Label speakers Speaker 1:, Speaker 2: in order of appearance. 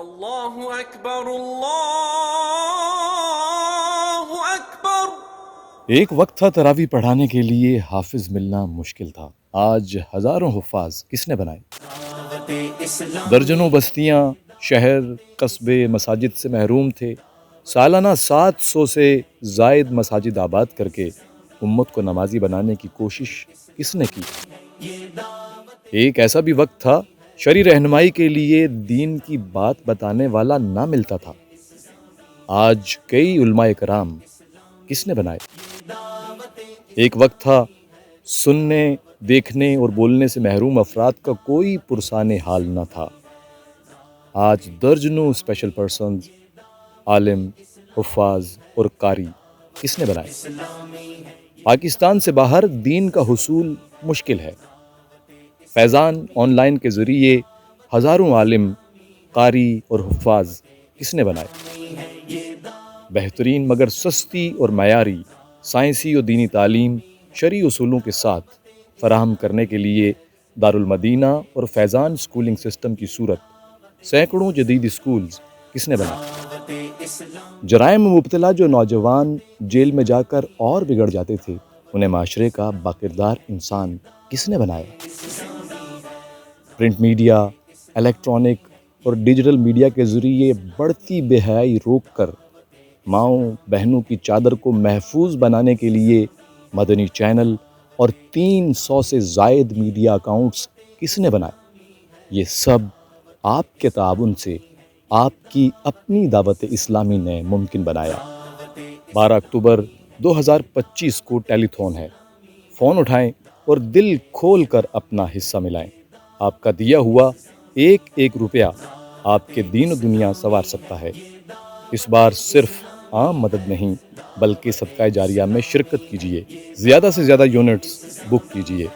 Speaker 1: اللہ اکبر اللہ اکبر۔
Speaker 2: ایک وقت تھا تراویح پڑھانے کے لیے حافظ ملنا مشکل تھا۔ آج ہزاروں حفاظ کس نے بنائے؟ درجنوں بستیاں، شہر، قصبے مساجد سے محروم تھے۔ سالانہ 700 سے زائد مساجد آباد کر کے امت کو نمازی بنانے کی کوشش کس نے کی؟ ایک ایسا بھی وقت تھا شرعی رہنمائی کے لیے دین کی بات بتانے والا نہ ملتا تھا۔ آج کئی علماء کرام کس نے بنائے؟ ایک وقت تھا سننے، دیکھنے اور بولنے سے محروم افراد کا کوئی پرسان حال نہ تھا۔ آج درجنوں اسپیشل پرسنز، عالم، حفاظ اور قاری کس نے بنائے؟ پاکستان سے باہر دین کا حصول مشکل ہے۔ فیضان آن لائن کے ذریعے ہزاروں عالم، قاری اور حفاظ کس نے بنائے؟ بہترین مگر سستی اور معیاری سائنسی اور دینی تعلیم شرعی اصولوں کے ساتھ فراہم کرنے کے لیے دارالمدینہ اور فیضان اسکولنگ سسٹم کی صورت سینکڑوں جدید اسکولز کس نے بنائے؟ جرائم میں مبتلا جو نوجوان جیل میں جا کر اور بگڑ جاتے تھے، انہیں معاشرے کا باکردار انسان کس نے بنایا؟ پرنٹ میڈیا، الیکٹرانک اور ڈیجیٹل میڈیا کے ذریعے بڑھتی بے حیائی روک کر ماؤں بہنوں کی چادر کو محفوظ بنانے کے لیے مدنی چینل اور 300 سے زائد میڈیا اکاؤنٹس کس نے بنائے؟ یہ سب آپ کے تعاون سے آپ کی اپنی دعوت اسلامی نے ممکن بنایا۔ 12 اکتوبر 2025 کو ٹیلی تھون ہے۔ فون اٹھائیں اور دل کھول کر اپنا حصہ ملائیں۔ آپ کا دیا ہوا ایک ایک روپیہ آپ کے دین و دنیا سنوار سکتا ہے۔ اس بار صرف عام مدد نہیں بلکہ صدقہ جاریہ میں شرکت کیجیے۔ زیادہ سے زیادہ یونٹس بک کیجیے۔